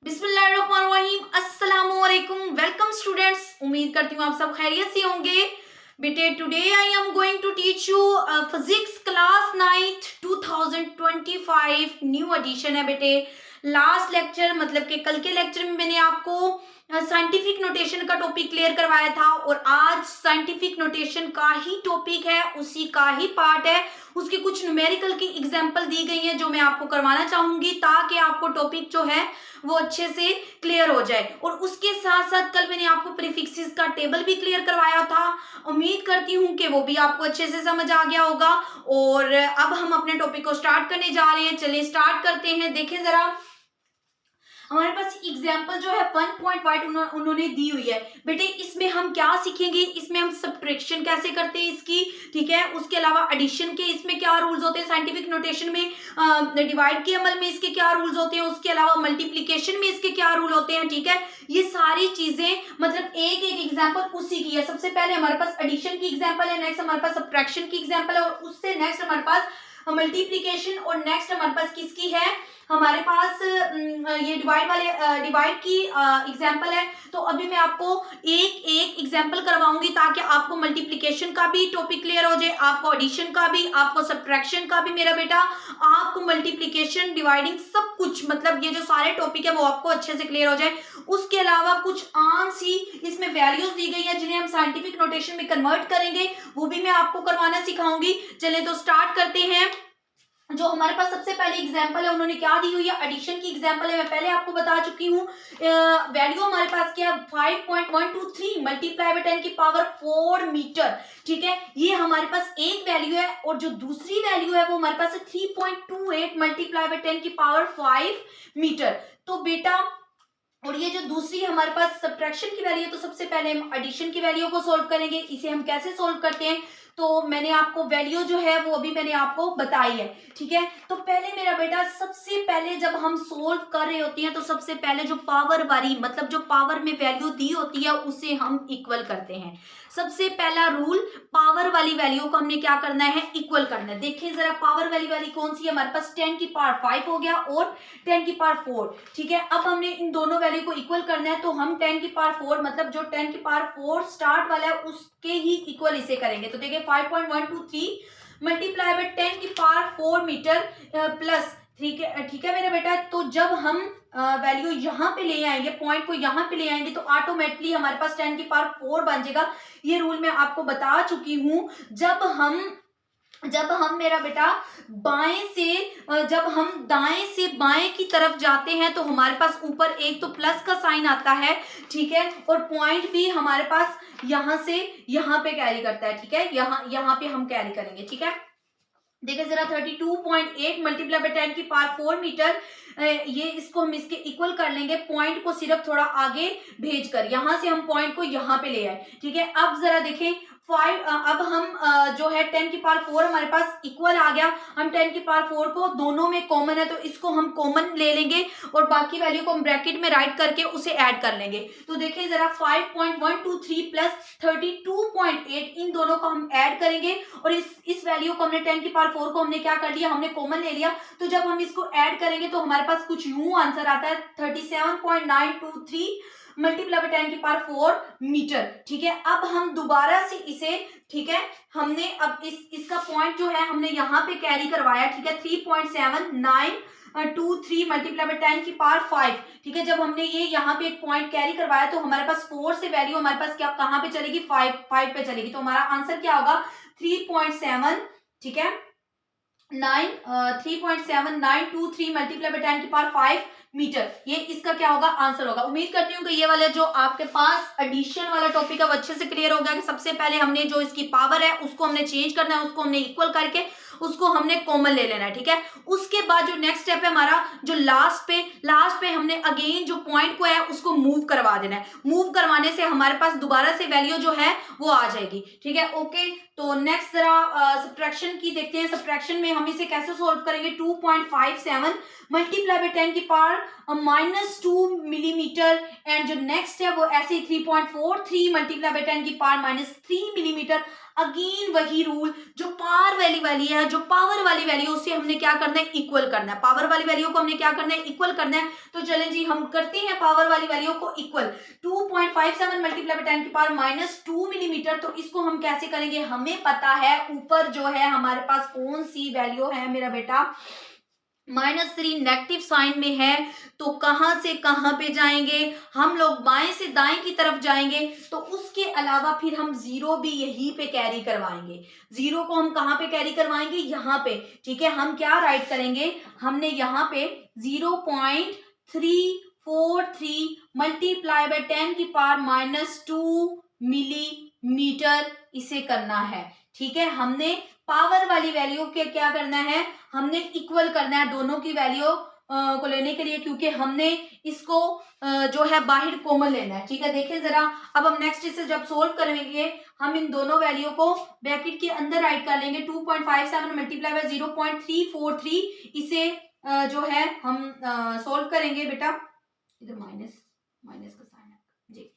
बिस्मिल्लाहिर्रहमानिर्रहीम, अस्सलामुअलैकुम। Welcome students, उम्मीद करती हूँ आप सब खैरियत से होंगे। बेटे today I am going to teach you physics class 9th 2025 new edition है बेटे। लास्ट लेक्चर मतलब कि कल के लेक्चर में मैंने आपको साइंटिफिक नोटेशन का टॉपिक क्लियर करवाया था और आज साइंटिफिक नोटेशन का ही टॉपिक है, उसी का ही पार्ट है। उसकी कुछ न्यूमेरिकल की एग्जांपल दी गई है जो मैं आपको करवाना चाहूंगी ताकि आपको टॉपिक जो है वो अच्छे से क्लियर हो जाए। और उसके साथ साथ कल मैंने आपको प्रीफिक्सेस का टेबल भी क्लियर करवाया था। उम्मीद करती हूँ कि वो भी आपको अच्छे से समझ आ गया होगा। और अब हम अपने टॉपिक को स्टार्ट करने जा रहे हैं। चलिए स्टार्ट करते हैं। देखें जरा, हमारे पास एग्जाम्पल जो है 1.5 उन्होंने दी हुई है बेटे। इसमें हम क्या सीखेंगे, इसमें हम सब्ट्रैक्शन कैसे करते हैं इसकी, ठीक है। उसके अलावा एडिशन के इसमें क्या रूल्स होते हैं, साइंटिफिक नोटेशन में डिवाइड के अमल में इसके क्या रूल्स होते हैं, उसके अलावा मल्टीप्लीकेशन में इसके क्या रूल होते हैं, ठीक है। ये सारी चीजें मतलब एक एक एग्जाम्पल उसी की है। सबसे पहले हमारे पास एडिशन की एग्जाम्पल है, नेक्स्ट हमारे पास सब्ट्रैक्शन की एग्जाम्पल है और उससे नेक्स्ट हमारे पास मल्टीप्लीकेशन और नेक्स्ट हमारे पास किसकी है, हमारे पास ये डिवाइड की एग्जांपल है। तो अभी मैं आपको एक एक एग्जांपल करवाऊंगी ताकि आपको मल्टीप्लिकेशन का भी टॉपिक क्लियर हो जाए, आपको एडिशन का भी, आपको सब्ट्रैक्शन का भी मेरा बेटा, आपको मल्टीप्लिकेशन डिवाइडिंग सब कुछ मतलब ये जो सारे टॉपिक है वो आपको अच्छे से क्लियर हो जाए। उसके अलावा कुछ आम सी इसमें वैल्यूज दी गई है जिन्हें हम साइंटिफिक नोटेशन में कन्वर्ट करेंगे, वो भी मैं आपको करवाना सिखाऊंगी। चले तो स्टार्ट करते हैं। जो हमारे पास सबसे पहले एग्जांपल है उन्होंने क्या दी हुई है, एडिशन की एग्जांपल है। मैं पहले आपको बता चुकी हूँ। वैल्यू हमारे पास क्या है, 5.123 मल्टीप्लाई बाय 10 की पावर 4 मीटर, ठीक है। ये हमारे पास एक वैल्यू है और जो दूसरी वैल्यू है वो हमारे पास है 3.28 मल्टीप्लाई बाय 10 की पावर 5 मीटर। तो बेटा, और ये जो दूसरी हमारे पास सब्ट्रैक्शन की वैल्यू है, तो सबसे पहले हम एडिशन की वैल्यू को सोल्व करेंगे। इसे हम कैसे सोल्व करते हैं, तो मैंने आपको वैल्यू जो है वो अभी मैंने आपको बताई है, ठीक है। तो पहले मेरा बेटा, सबसे पहले जब हम सोल्व कर रहे होते हैं तो सबसे पहले जो पावर वाली मतलब जो पावर में वैल्यू दी होती है उसे हम इक्वल करते हैं। सबसे पहला रूल, पावर वाली वैल्यू को हमने क्या करना है, इक्वल करना है। देखिए जरा, पावर वाली वैल्यू कौन सी है, हमारे पास 10 की पावर 5 हो गया और 10 की पावर 4, ठीक है। अब हमने इन दोनों वैल्यू को इक्वल करना है, तो हम 10 की पावर 4 मतलब जो 10 की पावर 4 स्टार्ट वाला है उसके ही इक्वल इसे करेंगे। तो देखिए 5.123 मल्टीप्लाई बाय 10 की पावर 4 मीटर प्लस, ठीक है मेरा बेटा। तो जब हम वैल्यू यहाँ पे ले आएंगे, पॉइंट को यहाँ पे ले आएंगे तो ऑटोमेटिकली हमारे पास 10 की पावर 4 बन जाएगा। ये रूल मैं आपको बता चुकी हूँ। जब हम मेरा बेटा जब हम दाएं से बाएं की तरफ जाते हैं तो हमारे पास ऊपर एक तो प्लस का साइन आता है, ठीक है, और पॉइंट भी हमारे पास यहां से यहां पे कैरी करता है, ठीक है। यहाँ पे हम कैरी करेंगे, ठीक है। देखिए जरा, 32.8 मल्टीप्लाई बाय 10 की पावर 4 मीटर, ये इसको हम इसके इक्वल कर लेंगे। पॉइंट को सिर्फ थोड़ा आगे भेजकर यहां से हम पॉइंट को यहां पे ले आए, ठीक है। अब जरा देखें, अब हम जो है 10 की पावर 4 हमारे पास इक्वल आ गया। हम 10 की पावर 4 को दोनों में कॉमन है तो इसको हम कॉमन ले लेंगे और बाकी वैल्यू को हम ब्रैकेट में राइट करके उसे ऐड कर लेंगे। तो देखिए जरा, 5.123 प्लस 32.8 इन दोनों को हम ऐड करेंगे और इस वैल्यू को हमने 10 की पावर 4 को हमने क्या कर लिया, हमने कॉमन ले लिया। तो जब हम इसको ऐड करेंगे तो हमारे पास कुछ यूं आंसर आता है, 37.923 मल्टीप्लाई बाय 10 की पावर 4 मीटर, ठीक है। अब हम दोबारा से इसे, ठीक है, हमने अब इसका पॉइंट जो है हमने यहाँ पे कैरी करवाया, ठीक है, 3.7923 मल्टीप्लाई बाय 10 की पावर 5, ठीक है। जब हमने ये यहाँ पे एक पॉइंट कैरी करवाया तो हमारे पास 4 से वैल्यू हमारे पास क्या कहाँ पे चलेगी, 5 पे चलेगी। तो हमारा आंसर क्या होगा, 3.7, ठीक है, 3.7923 मल्टीप्लाई बाय 10 की पावर 5 मीटर, ये इसका क्या होगा, आंसर होगा। उम्मीद करती हूँ कि ये वाला जो आपके पास एडिशन वाला टॉपिक है वो अच्छे से क्लियर हो गया कि सबसे पहले हमने जो इसकी पावर है उसको हमने चेंज करना है, उसको हमने इक्वल करके उसको हमने कॉमन ले लेना है, ठीक है। उसके बाद जो नेक्स्ट स्टेप है हमारा, जो लास्ट पे हमने अगेन जो पॉइंट को है उसको मूव करवा देना है। मूव करवाने से हमारे पास दोबारा से वैल्यू जो है वो आ जाएगी, ठीक है, ओके। तो नेक्स्ट जरा सब्ट्रैक्शन की देखते हैं। सब्ट्रैक्शन में हम इसे कैसे सोल्व करेंगे, 2.57 मल्टीप्लाई बाय 10 की पावर -2 मिलीमीटर एंड जो नेक्स्ट है वो ऐसे ही 3.43 मल्टीप्लाई बाय 10 की पावर -3 मिलीमीटर। अगेन वही रूल, जो पावर वाली वैल्यू है, जो पावर वाली वैल्यू, उसे हमने क्या करना है, इक्वल करना है। पावर वाली वैल्यू को हमने क्या करना है, इक्वल करना है। तो चलें जी, हम करते हैं पावर वाली वैल्यू को इक्वल। 2.57 मल्टीप्लाई बाय 10 की पावर -2 मिलीमीटर। तो इसको हम कैसे करेंगे, हमें पता है ऊपर जो है हमारे पास कौन सी वैल्यू है मेरा बेटा, -3 नेगेटिव साइन में है। तो कहां से कहां पे जाएंगे हम लोग, बाएं से दाएं की तरफ जाएंगे। तो उसके अलावा फिर हम जीरो भी यहीं पे कैरी करवाएंगे। जीरो को हम कहां पे कैरी करवाएंगे, यहाँ पे। ठीक है, हम क्या राइट करेंगे, हमने यहाँ पे 0.343 मल्टीप्लाई बाय 10 की पावर -2 मिलीमीटर इसे करना है। ठीक है, हमने पावर वाली वैल्यू के क्या करना है, हमने इक्वल करना है दोनों की वैल्यू को लेने के लिए, क्योंकि हमने इसको जो है बाहर कॉमन लेना है। ठीक है, देखें जरा, अब हम नेक्स्ट इसे जब सोल्व करेंगे, हम इन दोनों वैल्यू को ब्रैकेट के अंदर राइट कर लेंगे। 2.57 मल्टीप्लाई बाय 0.343 इसे जो है हम सोल्व करेंगे। बेटा इधर माइनस माइनस का साइन है जी,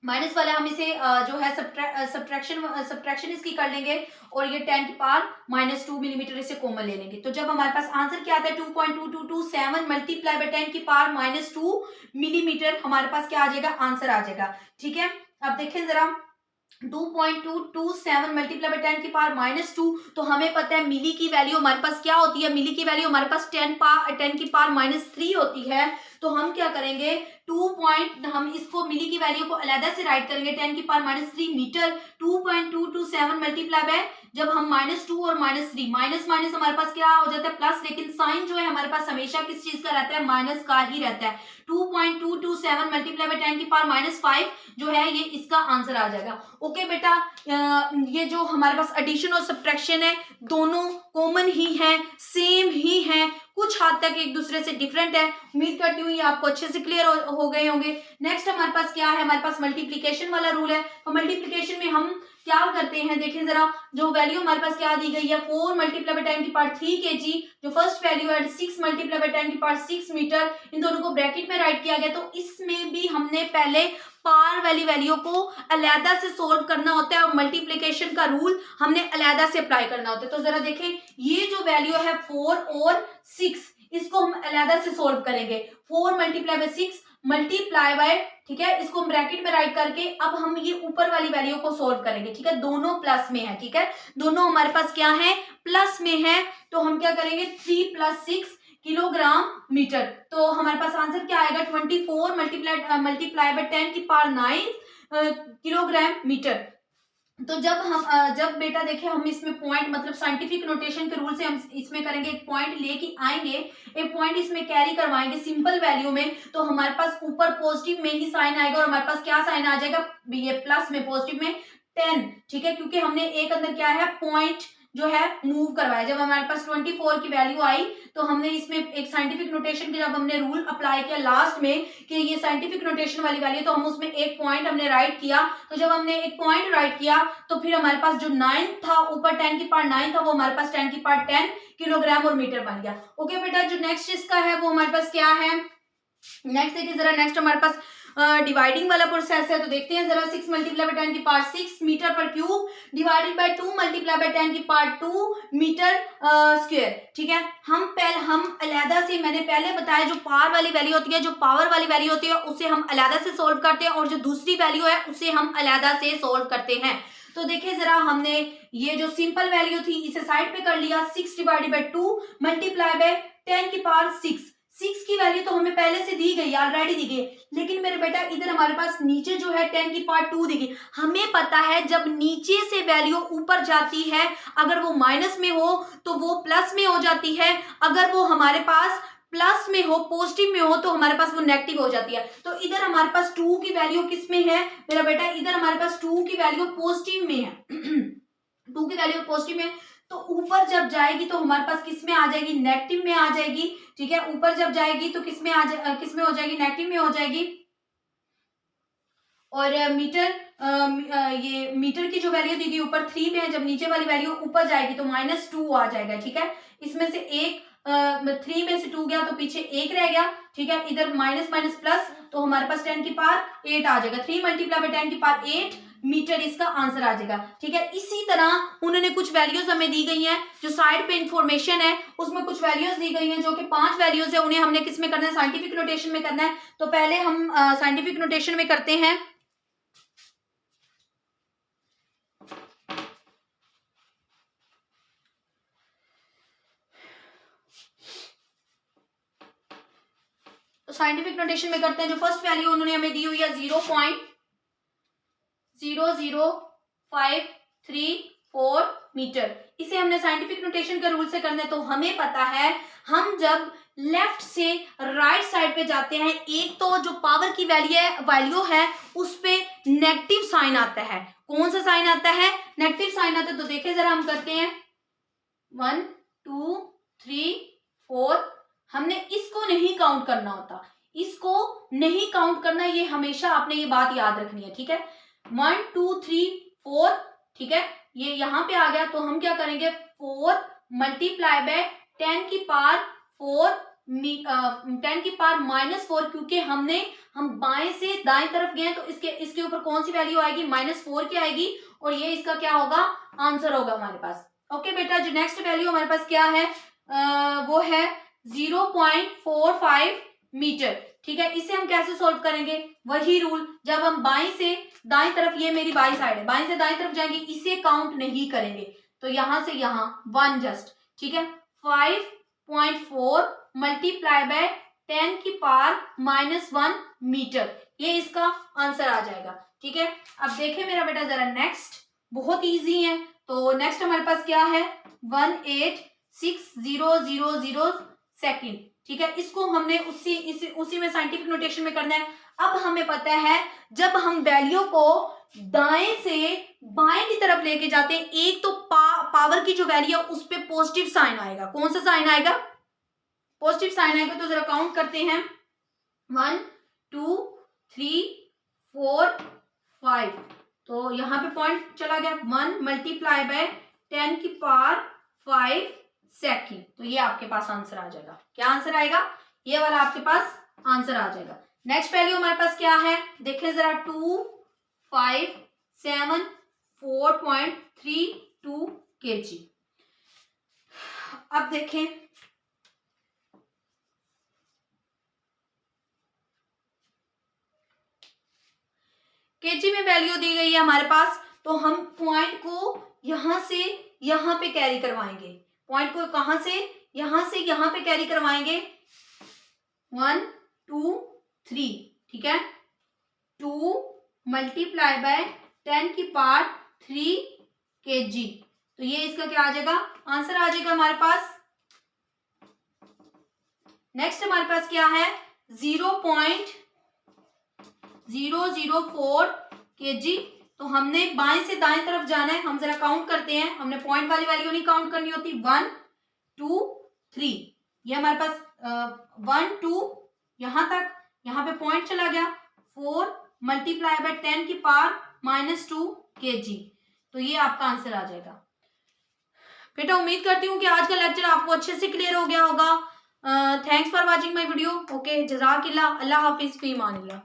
माइनस वाला हम इसे जो है सब्ट्रैक्शन इसकी कर लेंगे, और ये 10 की पावर -2 मिलीमीटर इसे कॉमन ले लेंगे। तो जब हमारे पास आंसर क्या आता है, 2.2227 मल्टीप्लाई बाय 10 की पावर -2 मिलीमीटर, हमारे पास क्या आ जाएगा, आंसर आ जाएगा। ठीक है, अब देखें जरा, 2.227 मल्टीप्लाई बाय 10 की पावर -2। तो हमें पता है मिली की वैल्यू हमारे पास क्या होती है, मिली की वैल्यू हमारे पास 10 की पावर -3 होती है। तो हम क्या करेंगे, हम इसको मिली की वैल्यू को अलग से राइट करेंगे, 10 की पावर -3 मीटर। 2.227 मल्टीप्लाई बाय, जब हम -2 और -3, माइनस माइनस हमारे पास क्या हो जाता है, प्लस, लेकिन साइन जो है हमारे पास हमेशा किस चीज का रहता है, माइनस का ही रहता है। 2.227 मल्टीप्लाई बाय 10 की पावर -5 जो है ये इसका आंसर आ जाएगा। ओके बेटा, ये जो हमारे पास एडिशन और सब्ट्रैक्शन है दोनों कॉमन ही है, सेम ही है, कुछ हद तक एक दूसरे से डिफरेंट है। उम्मीद करती हूँ ये आपको अच्छे से क्लियर हो गए होंगे। नेक्स्ट हमारे पास क्या है, हमारे पास मल्टीप्लिकेशन वाला रूल है। तो मल्टीप्लिकेशन में हम क्या करते हैं, देखें जरा, जो वैल्यू हमारे पास क्या दी गई है, 4 मल्टीप्लाई बाय 10 की पावर 3 kg, जो फर्स्ट वैल्यू है 6 मल्टीप्लाई बाय 10 की पावर 6 मीटर, इन दोनों को ब्रैकेट में राइट किया गया। तो इसमें भी हमने पहले पावर वाली वैल्यू को अलहदा से सोल्व करना होता है, और मल्टीप्लिकेशन का रूल हमने अलहदा से अप्लाई करना होता है। तो जरा देखें, ये जो वैल्यू है 4 और 6, इसको हम अलहदा से सोल्व करेंगे। 4 मल्टीप्लाई बाय 6 मल्टीप्लाई बाय, ठीक है, इसको हम ब्रैकेट में राइट करके अब हम ये ऊपर वाली वैल्यू को सोल्व करेंगे। ठीक है, दोनों प्लस में है। ठीक है, दोनों हमारे पास क्या है, प्लस में है। तो हम क्या करेंगे, 3 + 6 किलोग्राम मीटर। तो हमारे पास आंसर क्या आएगा, 24 मल्टीप्लाई बाय 10 की पावर 9 किलोग्राम मीटर। तो जब बेटा देखे, हम इसमें पॉइंट मतलब साइंटिफिक नोटेशन के रूल से हम इसमें करेंगे, एक पॉइंट लेके आएंगे, एक पॉइंट इसमें कैरी करवाएंगे सिंपल वैल्यू में, तो हमारे पास ऊपर पॉजिटिव में ही साइन आएगा, और हमारे पास क्या साइन आ जाएगा, ये प्लस में, पॉजिटिव में 10। ठीक है, क्योंकि हमने एक अंदर क्या है, पॉइंट जो है मूव करवाया। जब हमारे पास 24 की वैल्यू आई, तो हमने इसमें एक साइंटिफिक नोटेशन के जब हमने रूल अप्लाई किया लास्ट में कि ये साइंटिफिक नोटेशन वाली वैल्यू, तो हम उसमें एक पॉइंट हमने राइट किया। तो जब हमने एक पॉइंट राइट किया, तो फिर हमारे पास जो 9 था, ऊपर 10 की पावर 9 था, वो हमारे पास 10 की पावर 10 किलोग्राम और मीटर बन गया। ओके बेटा, जो नेक्स्ट इसका है वो हमारे पास क्या है, नेक्स्ट देखिए जरा, नेक्स्ट हमारे पास डिवाइडिंग वाला प्रोसेस है। तो देखते हैं जरा, 6 मल्टीप्लाई बाय 10 की पावर 6 मीटर पर cube divided by 2 multiply by 10 की पावर 2 मीटर स्क्वायर। ठीक है, हम अलहदा से, मैंने पहले बताया, जो पावर वाली वैल्यू होती है, जो पावर वाली वैल्यू होती है, उसे हम अलहदा से सोल्व करते हैं, और जो दूसरी वैल्यू है उसे हम अलहदा से सोल्व करते हैं। तो देखिए जरा, हमने ये जो सिंपल वैल्यू थी इसे साइड पे कर लिया, 6 डिवाइडेड बाय 2 मल्टीप्लाई बाय 10 की पावर 6 की वैल्यू तो हमें पहले से दी गई, ऑलरेडी दी गई, लेकिन मेरे बेटा इधर हमारे पास नीचे जो है 10 की पावर 2 दी गई। हमें पता है जब नीचे से वैल्यू ऊपर जाती है, अगर वो माइनस में हो तो वो प्लस में हो जाती है, अगर वो हमारे पास प्लस में हो, पॉजिटिव में हो, तो हमारे पास वो नेगेटिव हो जाती है। तो इधर हमारे पास 2 की वैल्यू किस में है मेरा बेटा, इधर हमारे पास 2 की वैल्यू पॉजिटिव में है 2 की वैल्यू पॉजिटिव में, तो ऊपर जब जाएगी तो हमारे पास किस में आ जाएगी, नेगेटिव में आ जाएगी। ठीक है, ऊपर जब जाएगी तो किस में हो जाएगी, नेगेटिव में हो जाएगी। और ये मीटर की जो वैल्यू दी गई ऊपर 3 में है, जब नीचे वाली वैल्यू ऊपर जाएगी तो -2 आ जाएगा। ठीक है, इसमें से एक 3 में से 2 गया तो पीछे 1 रह गया, ठीक है। इधर माइनस माइनस प्लस, तो हमारे पास 10 की पावर 8 आ जाएगा। 3 मल्टीप्लाई बाय 10 की पावर 8 मीटर इसका आंसर आ जाएगा, ठीक है। इसी तरह उन्होंने कुछ वैल्यूज हमें दी गई हैं, जो साइड पे इंफॉर्मेशन है उसमें कुछ वैल्यूज दी गई हैं, जो कि 5 वैल्यूज है। उन्हें हमने किस में करना है, साइंटिफिक नोटेशन में करना है। तो पहले हम साइंटिफिक नोटेशन में करते हैं। तो साइंटिफिक नोटेशन में करते हैं। जो फर्स्ट वैल्यू उन्होंने हमें दी हुई है 0.00534 मीटर, इसे हमने साइंटिफिक नोटेशन के रूल से करना है। तो हमें पता है, हम जब लेफ्ट से राइट साइड पे जाते हैं, एक तो जो पावर की वैल्यू है उस पे नेगेटिव साइन आता है। कौन सा साइन आता है, नेगेटिव साइन आता है। तो देखें जरा, हम करते हैं 1 2 3 4, हमने इसको नहीं काउंट करना होता, इसको नहीं काउंट करना, ये हमेशा आपने ये बात याद रखनी है, ठीक है। 1 2 3 4, ठीक है, ये यहां पे आ गया। तो हम क्या करेंगे, 4 मल्टीप्लाई बाय 10 की पावर 4 10 की पावर -4, क्योंकि हम बाएं से दाएं तरफ गए तो इसके ऊपर कौन सी वैल्यू आएगी, -4 की आएगी, और ये इसका क्या होगा, आंसर होगा हमारे पास। ओके बेटा, जो नेक्स्ट वैल्यू हमारे पास क्या है, वो है 0.45 मीटर, ठीक है। इसे हम कैसे सॉल्व करेंगे, वही रूल, जब हम बाएं से दाएं तरफ, ये मेरी बाई साइड है, बाएं से दाएं तरफ जाएंगे, इसे काउंट नहीं करेंगे। तो यहां से यहां 1 जस्ट, ठीक है। 5.4 मल्टीप्लाई बाय 10 की पावर -1 मीटर, ये इसका आंसर आ जाएगा, ठीक है। अब देखें मेरा बेटा जरा नेक्स्ट, बहुत इजी है। तो नेक्स्ट हमारे पास क्या है, 186,000 सेकेंड, ठीक है। इसको हमने उसी में साइंटिफिक नोटेशन में करना है। अब हमें पता है, जब हम वैल्यू को दाएं से बाएं की तरफ लेके जाते हैं, एक तो पावर की जो वैल्यू है उस पे पॉजिटिव साइन आएगा। कौन सा साइन आएगा, पॉजिटिव साइन आएगा। तो जरा काउंट करते हैं, 1 2 3 4 5, तो यहां पे पॉइंट चला गया। 1 मल्टीप्लाई बाय 10 की पावर 5 सेकेंड, तो ये आपके पास आंसर आ जाएगा। क्या आंसर आएगा, ये वाला आपके पास आंसर आ जाएगा। नेक्स्ट वैल्यू हमारे पास क्या है, देखें जरा, 257.4.32 kg। अब देखें, केजी में वैल्यू दी गई है हमारे पास, तो हम पॉइंट को यहां से यहां पे कैरी करवाएंगे। पॉइंट को कहां से यहां पे कैरी करवाएंगे, 1 2 3, ठीक है। 2 मल्टीप्लाई बाय 10 की पावर 3 kg, तो ये इसका क्या आ जाएगा, आंसर आ जाएगा हमारे पास। नेक्स्ट हमारे पास क्या है, 0.004 kg। तो हमने बाएं से दाएं तरफ जाना है, हम जरा काउंट करते हैं। हमने पॉइंट वाली वैल्यू नहीं काउंट करनी होती, 1 2 3, ये हमारे पास 1 2 यहां तक, यहां पे पॉइंट चला गया। 4 मल्टीप्लाई बाय 10 की पावर -2 kg, तो ये आपका आंसर आ जाएगा। बेटा उम्मीद करती हूँ कि आज का लेक्चर आपको अच्छे से क्लियर हो गया होगा। Thanks for watching my video. Okay, जज़ाकिल्लाह, अल्लाह हाफिज़, फी अमानिल्लाह।